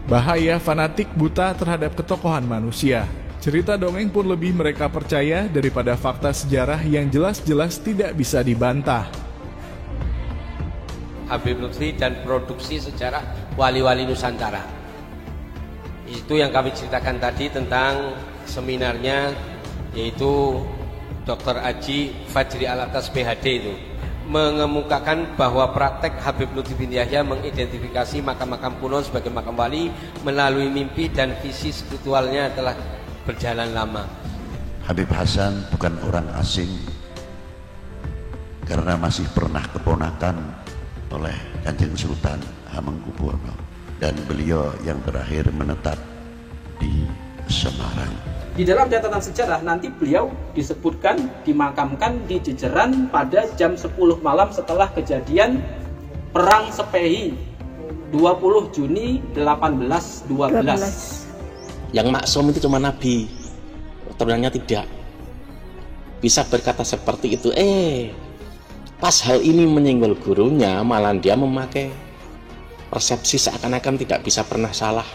Bahaya fanatik buta terhadap ketokohan manusia. Cerita dongeng pun lebih mereka percaya daripada fakta sejarah yang jelas-jelas tidak bisa dibantah. Habib Lutfi dan produksi sejarah wali-wali Nusantara. Itu yang kami ceritakan tadi tentang seminarnya, yaitu Dr. Haji Fajri Alatas PhD itu mengemukakan bahwa praktek Habib Lutfi bin Yahya mengidentifikasi makam-makam kuno sebagai makam wali melalui mimpi dan visi spiritualnya telah berjalan lama. Habib Hasan bukan orang asing karena masih pernah keponakan oleh Kanjeng Sultan Hamengkubuwono, dan beliau yang terakhir menetap di Semarang. Di dalam catatan sejarah nanti beliau disebutkan dimakamkan di Jejeran pada jam 10 malam setelah kejadian Perang Sepehi 20 Juni 1812. Yang maksum itu cuma Nabi, turunannya tidak. Bisa berkata seperti itu, pas hal ini menyinggol gurunya, malah dia memakai persepsi seakan-akan tidak bisa pernah salah.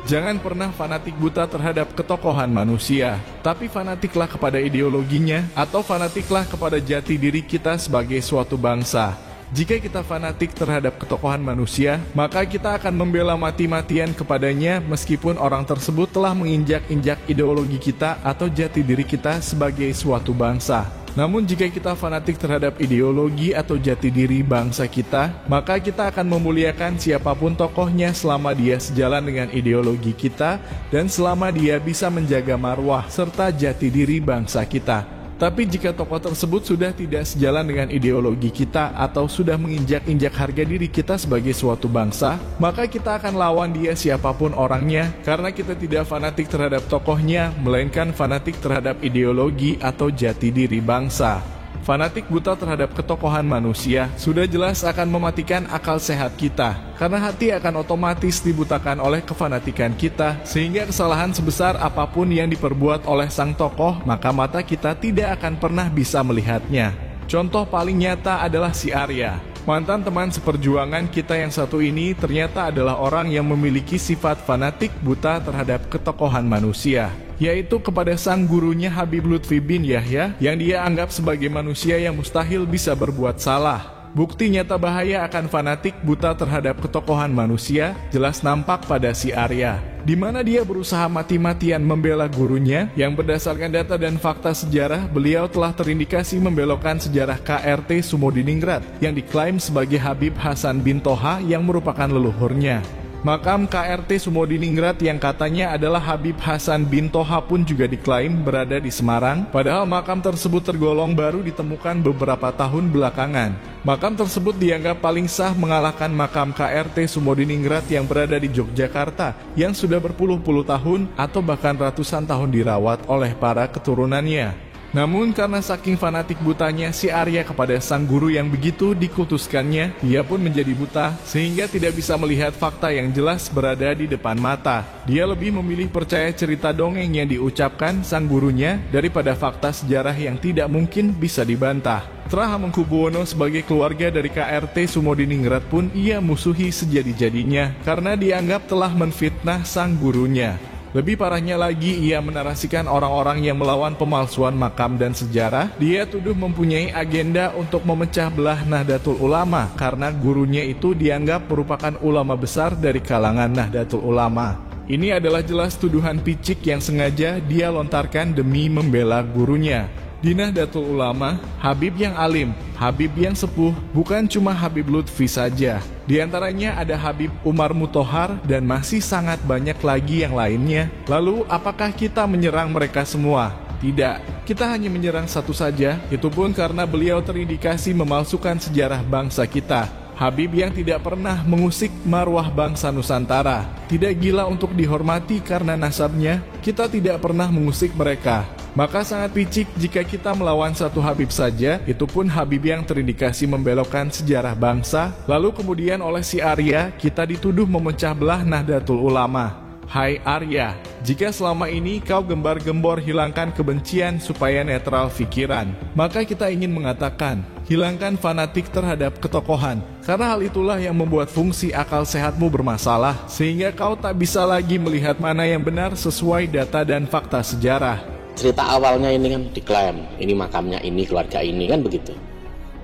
Jangan pernah fanatik buta terhadap ketokohan manusia, tapi fanatiklah kepada ideologinya atau fanatiklah kepada jati diri kita sebagai suatu bangsa. Jika kita fanatik terhadap ketokohan manusia, maka kita akan membela mati-matian kepadanya meskipun orang tersebut telah menginjak-injak ideologi kita atau jati diri kita sebagai suatu bangsa. Namun jika kita fanatik terhadap ideologi atau jati diri bangsa kita, maka kita akan memuliakan siapapun tokohnya selama dia sejalan dengan ideologi kita dan selama dia bisa menjaga marwah serta jati diri bangsa kita. Tapi jika tokoh tersebut sudah tidak sejalan dengan ideologi kita atau sudah menginjak-injak harga diri kita sebagai suatu bangsa, maka kita akan lawan dia siapapun orangnya karena kita tidak fanatik terhadap tokohnya, melainkan fanatik terhadap ideologi atau jati diri bangsa. Fanatik buta terhadap ketokohan manusia sudah jelas akan mematikan akal sehat kita, karena hati akan otomatis dibutakan oleh kefanatikan kita, sehingga kesalahan sebesar apapun yang diperbuat oleh sang tokoh, maka mata kita tidak akan pernah bisa melihatnya. Contoh paling nyata adalah si Arya. Mantan teman seperjuangan kita yang satu ini ternyata adalah orang yang memiliki sifat fanatik buta terhadap ketokohan manusia, yaitu kepada sang gurunya Habib Lutfi bin Yahya yang dia anggap sebagai manusia yang mustahil bisa berbuat salah. Bukti nyata bahaya akan fanatik buta terhadap ketokohan manusia jelas nampak pada si Arya, di mana dia berusaha mati-matian membela gurunya yang berdasarkan data dan fakta sejarah beliau telah terindikasi membelokkan sejarah KRT Sumodiningrat yang diklaim sebagai Habib Hasan bin Toha yang merupakan leluhurnya. Makam KRT Sumodiningrat yang katanya adalah Habib Hasan bin Toha pun juga diklaim berada di Semarang, padahal makam tersebut tergolong baru ditemukan beberapa tahun belakangan. Makam tersebut dianggap paling sah mengalahkan makam KRT Sumodiningrat yang berada di Yogyakarta yang sudah berpuluh-puluh tahun atau bahkan ratusan tahun dirawat oleh para keturunannya. Namun karena saking fanatik butanya si Arya kepada sang guru yang begitu dikutuskannya, dia pun menjadi buta sehingga tidak bisa melihat fakta yang jelas berada di depan mata. Dia lebih memilih percaya cerita dongeng yang diucapkan sang gurunya daripada fakta sejarah yang tidak mungkin bisa dibantah. Setelah Hamengkubuwono sebagai keluarga dari KRT Sumodiningrat pun ia musuhi sejadi-jadinya karena dianggap telah menfitnah sang gurunya. Lebih parahnya lagi, ia menarasikan orang-orang yang melawan pemalsuan makam dan sejarah. Dia tuduh mempunyai agenda untuk memecah belah Nahdlatul Ulama karena gurunya itu dianggap merupakan ulama besar dari kalangan Nahdlatul Ulama. Ini adalah jelas tuduhan picik yang sengaja dia lontarkan demi membela gurunya. Di Nahdlatul Ulama, Habib yang alim, Habib yang sepuh, bukan cuma Habib Lutfi saja. Di antaranya ada Habib Umar Muthohar dan masih sangat banyak lagi yang lainnya. Lalu, apakah kita menyerang mereka semua? Tidak, kita hanya menyerang satu saja, itu pun karena beliau terindikasi memalsukan sejarah bangsa kita. Habib yang tidak pernah mengusik marwah bangsa Nusantara, tidak gila untuk dihormati karena nasabnya, kita tidak pernah mengusik mereka. Maka sangat picik jika kita melawan satu Habib saja, itu pun Habib yang terindikasi membelokkan sejarah bangsa, lalu kemudian oleh si Arya kita dituduh memecah belah Nahdlatul Ulama. Hai Arya, jika selama ini kau gembar-gembor hilangkan kebencian supaya netral pikiran, maka kita ingin mengatakan, hilangkan fanatik terhadap ketokohan, karena hal itulah yang membuat fungsi akal sehatmu bermasalah, sehingga kau tak bisa lagi melihat mana yang benar sesuai data dan fakta sejarah. Cerita awalnya ini kan diklaim, ini makamnya ini, keluarga ini, kan begitu.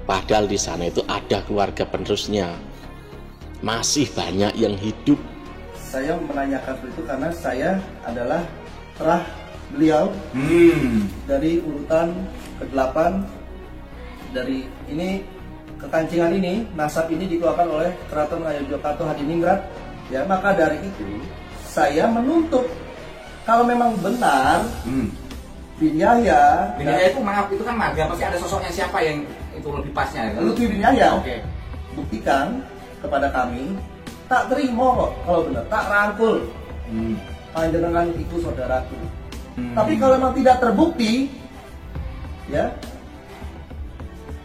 Padahal di sana itu ada keluarga penerusnya, masih banyak yang hidup. Saya menanyakan itu karena saya adalah terah beliau dari urutan ke-8. Dari ini kekancingan ini, nasab ini dikeluarkan oleh Keraton Ngayogyakarta Hadiningrat. Ya, maka dari itu saya menuntut kalau memang benar Bin Yahya. Bin Yahya itu maaf, itu kan marga, pasti ada sosoknya siapa yang itu lebih pasnya. Lutfi Bin Yahya. Oke. Buktikan kepada kami. Tak terima kok kalau benar, tak rangkul. Panjenengan itu saudaraku. Tapi kalau memang tidak terbukti, ya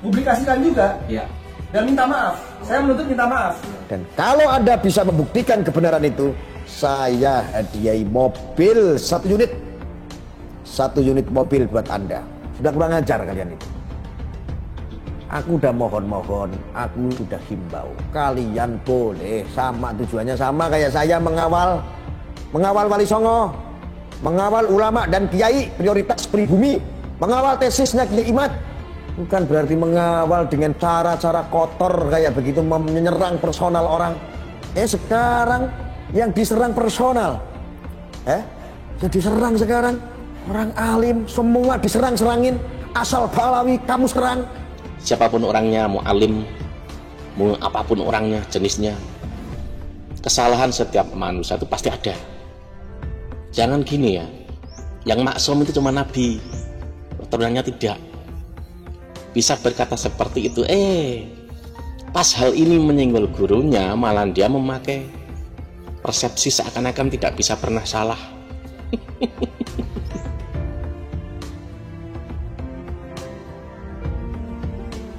publikasikan juga. Ya. Dan minta maaf. Saya menuntut minta maaf. Dan kalau Anda bisa membuktikan kebenaran itu, saya hadiahi mobil 1 unit. 1 unit mobil buat Anda. Sudah kurang ajar kalian itu. Aku udah mohon-mohon, aku sudah himbau. Kalian boleh sama, tujuannya sama kayak saya mengawal Wali Songo, mengawal ulama dan kiai prioritas pribumi, mengawal tesisnya Kiai Imad. Bukan berarti mengawal dengan cara-cara kotor kayak begitu, menyerang personal orang. Sekarang yang diserang personal, yang diserang sekarang orang alim, semua diserang-serangin. Asal Balawi kamu serang. Siapapun orangnya, mau alim, mau apapun orangnya, jenisnya, kesalahan setiap manusia itu pasti ada. Jangan gini ya, yang maksum itu cuma Nabi, keturunannya tidak. Bisa berkata seperti itu, pas hal ini menyinggol gurunya, malah dia memakai persepsi seakan-akan tidak bisa pernah salah.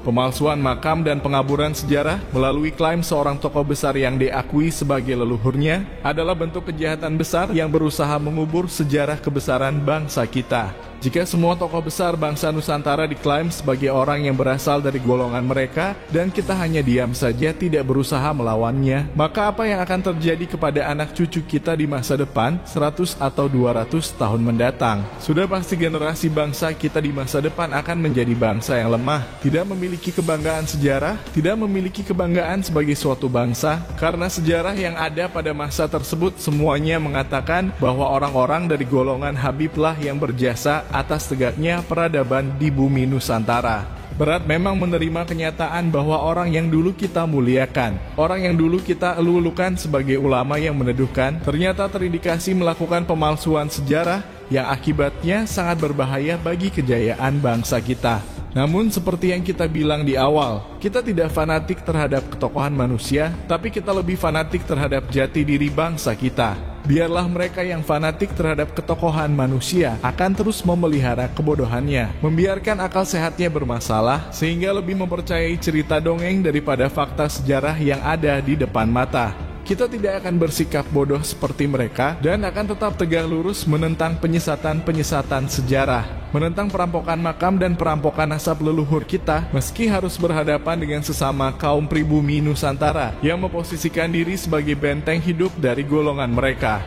Pemalsuan makam dan pengaburan sejarah melalui klaim seorang tokoh besar yang diakui sebagai leluhurnya adalah bentuk kejahatan besar yang berusaha mengubur sejarah kebesaran bangsa kita. Jika semua tokoh besar bangsa Nusantara diklaim sebagai orang yang berasal dari golongan mereka dan kita hanya diam saja tidak berusaha melawannya, maka apa yang akan terjadi kepada anak cucu kita di masa depan 100 atau 200 tahun mendatang? Sudah pasti generasi bangsa kita di masa depan akan menjadi bangsa yang lemah, tidak memiliki kebanggaan sejarah, tidak memiliki kebanggaan sebagai suatu bangsa, karena sejarah yang ada pada masa tersebut semuanya mengatakan bahwa orang-orang dari golongan Habiblah yang berjasa atas tegaknya peradaban di bumi Nusantara. Berat memang menerima kenyataan bahwa orang yang dulu kita muliakan, orang yang dulu kita elu-elukan sebagai ulama yang meneduhkan, ternyata terindikasi melakukan pemalsuan sejarah yang akibatnya sangat berbahaya bagi kejayaan bangsa kita. Namun seperti yang kita bilang di awal, kita tidak fanatik terhadap ketokohan manusia, tapi kita lebih fanatik terhadap jati diri bangsa kita. Biarlah mereka yang fanatik terhadap ketokohan manusia akan terus memelihara kebodohannya, membiarkan akal sehatnya bermasalah, sehingga lebih mempercayai cerita dongeng daripada fakta sejarah yang ada di depan mata. Kita tidak akan bersikap bodoh seperti mereka dan akan tetap tegak lurus menentang penyesatan-penyesatan sejarah, menentang perampokan makam dan perampokan nasab leluhur kita, meski harus berhadapan dengan sesama kaum pribumi Nusantara yang memposisikan diri sebagai benteng hidup dari golongan mereka.